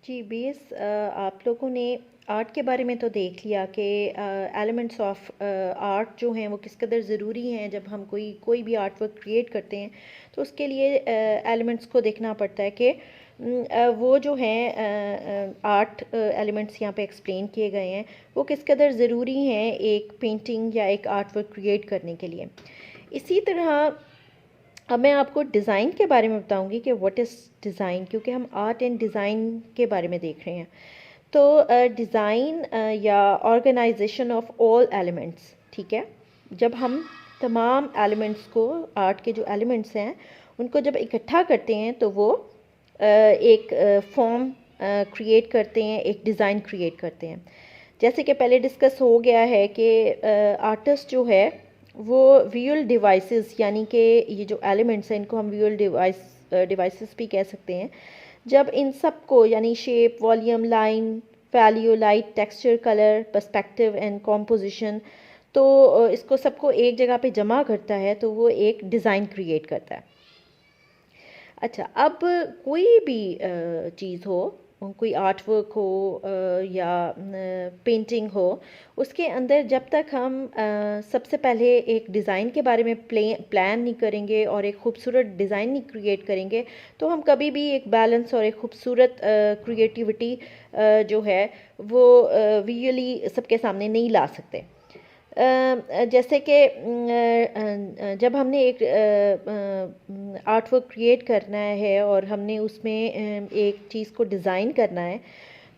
जी base, आप लोगों ने आर्ट के बारे में तो देख लिया कि एलिमेंट्स ऑफ आर्ट जो हैं वो किस कदर ज़रूरी हैं। जब हम कोई कोई भी आर्ट वर्क क्रिएट करते हैं तो उसके लिए एलिमेंट्स को देखना पड़ता है कि वो जो हैं आर्ट एलिमेंट्स यहाँ पे एक्सप्लेन किए गए हैं वो किस कदर ज़रूरी हैं एक पेंटिंग या एक आर्ट वर्क क्रिएट करने के लिए। इसी तरह अब मैं आपको डिज़ाइन के बारे में बताऊंगी कि व्हाट इज़ डिज़ाइन, क्योंकि हम आर्ट एंड डिज़ाइन के बारे में देख रहे हैं। तो डिज़ाइन या ऑर्गेनाइजेशन ऑफ ऑल एलिमेंट्स, ठीक है। जब हम तमाम एलिमेंट्स को, आर्ट के जो एलिमेंट्स हैं उनको जब इकट्ठा करते हैं तो वो एक फॉर्म क्रिएट करते हैं, एक डिज़ाइन क्रिएट करते हैं। जैसे कि पहले डिस्कस हो गया है कि आर्टिस्ट जो है वो विजुअल डिवाइसेस, यानी कि ये जो एलिमेंट्स हैं इनको हम विजुअल डिवाइसेस भी कह सकते हैं। जब इन सब को यानी shape, volume, line, value, light, texture, colour, perspective and composition, तो इसको सबको एक जगह पे जमा करता है तो वो एक डिज़ाइन क्रिएट करता है। अच्छा, अब कोई भी चीज़ हो, कोई आर्ट वर्क हो या पेंटिंग हो, उसके अंदर जब तक हम सबसे पहले एक डिज़ाइन के बारे में प्लान नहीं करेंगे और एक खूबसूरत डिज़ाइन नहीं क्रिएट करेंगे तो हम कभी भी एक बैलेंस और एक खूबसूरत क्रिएटिविटी जो है वो विजुअली सबके सामने नहीं ला सकते। जैसे कि जब हमने एक आर्ट वर्क क्रिएट करना है और हमने उसमें एक चीज़ को डिज़ाइन करना है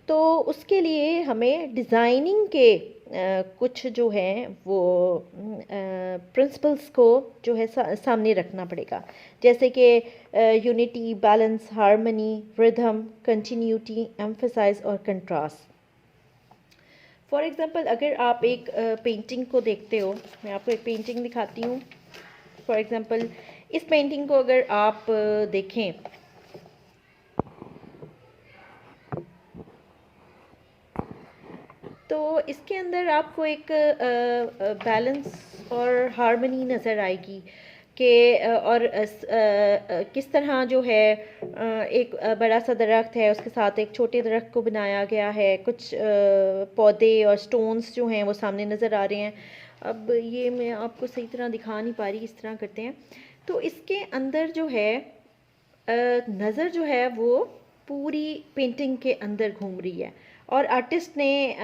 तो उसके लिए हमें डिज़ाइनिंग के कुछ जो हैं वो प्रिंसिपल्स को जो है सामने रखना पड़ेगा। जैसे कि unity, balance, harmony, rhythm, continuity, emphasise और कंट्रास्ट। फॉर एग्ज़ाम्पल अगर आप एक पेंटिंग को देखते हो, मैं आपको एक पेंटिंग दिखाती हूँ। फॉर एग्ज़ाम्पल इस पेंटिंग को अगर आप देखें तो इसके अंदर आपको एक बैलेंस और हार्मनी नज़र आएगी कि और किस तरह जो है एक बड़ा सा दरख्त है उसके साथ एक छोटे दरख्त को बनाया गया है। कुछ पौधे और स्टोन्स जो हैं वो सामने नज़र आ रहे हैं। अब ये मैं आपको सही तरह दिखा नहीं पा रही, इस तरह करते हैं। तो इसके अंदर जो है नज़र जो है वो पूरी पेंटिंग के अंदर घूम रही है और आर्टिस्ट ने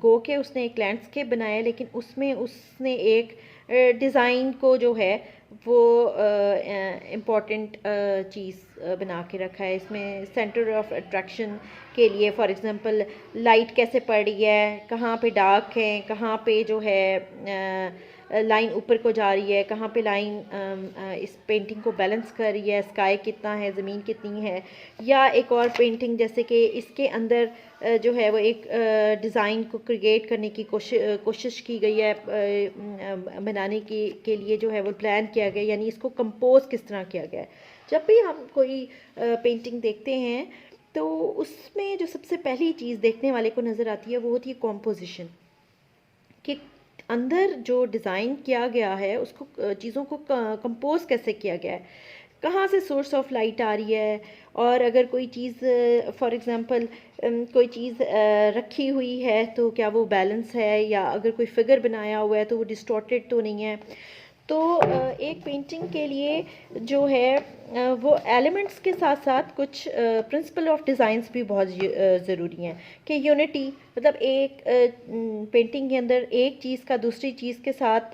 गो के उसने एक लैंडस्केप बनाया, लेकिन उसमें उसने एक डिज़ाइन को जो है वो इम्पॉर्टेंट चीज़ बना के रखा है। इसमें सेंटर ऑफ अट्रैक्शन के लिए फॉर एग्ज़ाम्पल लाइट कैसे पड़ रही है, कहाँ पे डार्क है, कहाँ पे जो है लाइन ऊपर को जा रही है, कहाँ पे लाइन इस पेंटिंग को बैलेंस कर रही है, स्काई कितना है, ज़मीन कितनी है। या एक और पेंटिंग जैसे कि इसके अंदर जो है वो एक डिज़ाइन को क्रिएट करने की कोशिश की गई है, बनाने की के लिए जो है वो प्लान किया गया, यानी इसको कंपोज किस तरह किया गया है। जब भी हम कोई पेंटिंग देखते हैं तो उसमें जो सबसे पहली चीज़ देखने वाले को नज़र आती है वो होती है कॉम्पोजिशन, कि अंदर जो डिज़ाइन किया गया है उसको चीज़ों को कंपोज कैसे किया गया है, कहाँ से सोर्स ऑफ लाइट आ रही है। और अगर कोई चीज़ फॉर एग्ज़ाम्पल कोई चीज़ रखी हुई है तो क्या वो बैलेंस है, या अगर कोई फिगर बनाया हुआ है तो वो डिस्टॉर्टेड तो नहीं है। तो एक पेंटिंग के लिए जो है वो एलिमेंट्स के साथ साथ कुछ प्रिंसिपल ऑफ डिज़ाइंस भी बहुत ज़रूरी हैं। कि यूनिटी मतलब एक पेंटिंग के अंदर एक चीज़ का दूसरी चीज़ के साथ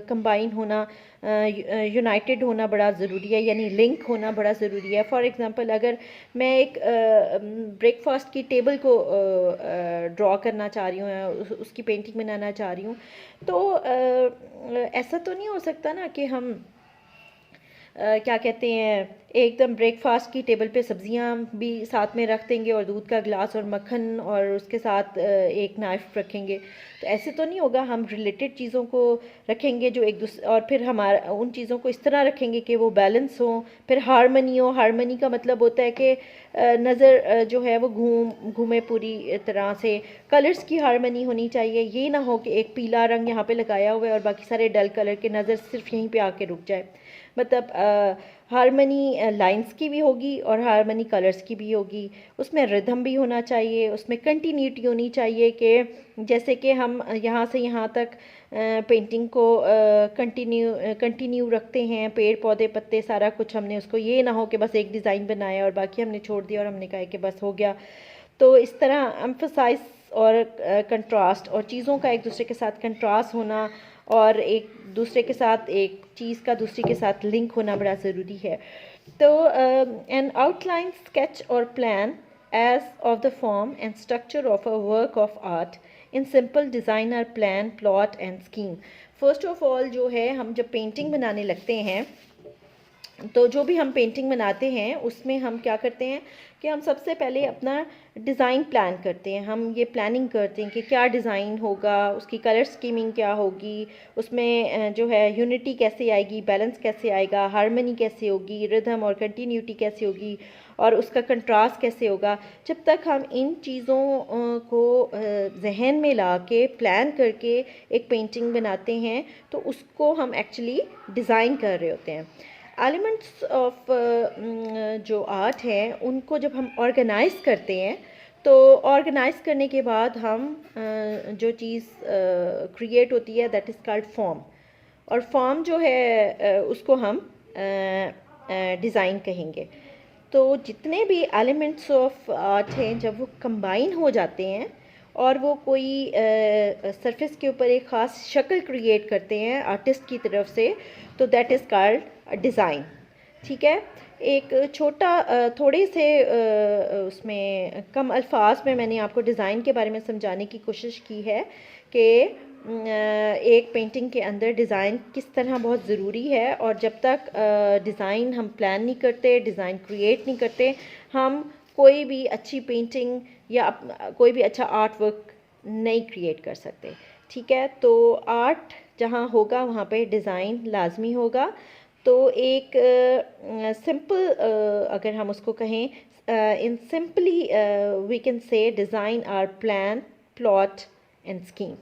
कंबाइन होना, यूनाइटेड होना बड़ा ज़रूरी है, यानी लिंक होना बड़ा ज़रूरी है। फॉर एग्ज़ाम्पल अगर मैं एक ब्रेकफास्ट की टेबल को ड्रॉ करना चाह रही हूँ, उसकी पेंटिंग बनाना चाह रही हूँ, तो ऐसा तो नहीं हो सकता ना कि हम क्या कहते हैं एकदम ब्रेकफास्ट की टेबल पे सब्जियां भी साथ में रख देंगे और दूध का गिलास और मक्खन और उसके साथ एक नाइफ़ रखेंगे। तो ऐसे तो नहीं होगा। हम रिलेटेड चीज़ों को रखेंगे जो एक दूसरे, और फिर हमारा उन चीज़ों को इस तरह रखेंगे कि वो बैलेंस हो, फिर हार्मनी हो। हार्मनी का मतलब होता है कि नज़र जो है वो घूमे पूरी तरह से। कलर्स की हार्मनी होनी चाहिए, ये ना हो कि एक पीला रंग यहाँ पे लगाया हुआ है और बाकी सारे डल कलर के, नज़र सिर्फ यहीं पे आके रुक जाए। मतलब हारमनी लाइंस की भी होगी और हारमनी कलर्स की भी होगी, उसमें रिदम भी होना चाहिए, उसमें कंटिन्यूटी होनी चाहिए कि जैसे कि हम यहाँ से यहाँ तक पेंटिंग को कंटिन्यू रखते हैं, पेड़ पौधे पत्ते सारा कुछ, हमने उसको ये ना हो कि बस एक डिज़ाइन बनाया और बाकी हमने छोड़ दिया और हमने कहा कि बस हो गया। तो इस तरह एम्फसाइज और कंट्रास्ट और चीज़ों का एक दूसरे के साथ कंट्रास्ट होना और एक दूसरे के साथ एक चीज़ का दूसरी के साथ लिंक होना बड़ा ज़रूरी है। तो एन आउटलाइन स्केच और plan as of the form and structure of a work of art in simple designer plan plot and scheme. First of all जो है, हम जब पेंटिंग बनाने लगते हैं तो जो भी हम पेंटिंग बनाते हैं उसमें हम क्या करते हैं कि हम सबसे पहले अपना डिज़ाइन प्लान करते हैं। हम ये प्लानिंग करते हैं कि क्या डिज़ाइन होगा, उसकी कलर स्कीमिंग क्या होगी, उसमें जो है यूनिटी कैसे आएगी, बैलेंस कैसे आएगा, हार्मनी कैसे होगी, रिदम और कंटिन्यूटी कैसे होगी और उसका कंट्रास्ट कैसे होगा। जब तक हम इन चीज़ों को जहन में ला के प्लान करके एक पेंटिंग बनाते हैं तो उसको हम एक्चुअली डिज़ाइन कर रहे होते हैं। एलिमेंट्स ऑफ जो आर्ट है उनको जब हम ऑर्गेनाइज करते हैं तो ऑर्गेनाइज करने के बाद हम जो चीज़ क्रिएट होती है दैट इज़ कॉल्ड फॉर्म, और फॉर्म जो है उसको हम डिज़ाइन कहेंगे। तो जितने भी एलिमेंट्स ऑफ आर्ट हैं जब वो कंबाइन हो जाते हैं और वो कोई सरफेस के ऊपर एक ख़ास शक्ल क्रिएट करते हैं आर्टिस्ट की तरफ से, तो दैट इज़ कॉल्ड डिज़ाइन। ठीक है, एक छोटा थोड़े से उसमें कम अल्फाज में मैंने आपको डिज़ाइन के बारे में समझाने की कोशिश की है कि एक पेंटिंग के अंदर डिज़ाइन किस तरह बहुत ज़रूरी है, और जब तक डिज़ाइन हम प्लान नहीं करते, डिज़ाइन क्रिएट नहीं करते, हम कोई भी अच्छी पेंटिंग या कोई भी अच्छा आर्ट वर्क नहीं क्रिएट कर सकते। ठीक है, तो आर्ट जहाँ होगा वहाँ पे डिज़ाइन लाजमी होगा। तो एक सिंपल अगर हम उसको कहें, in simply we can say design or plan plot and scheme.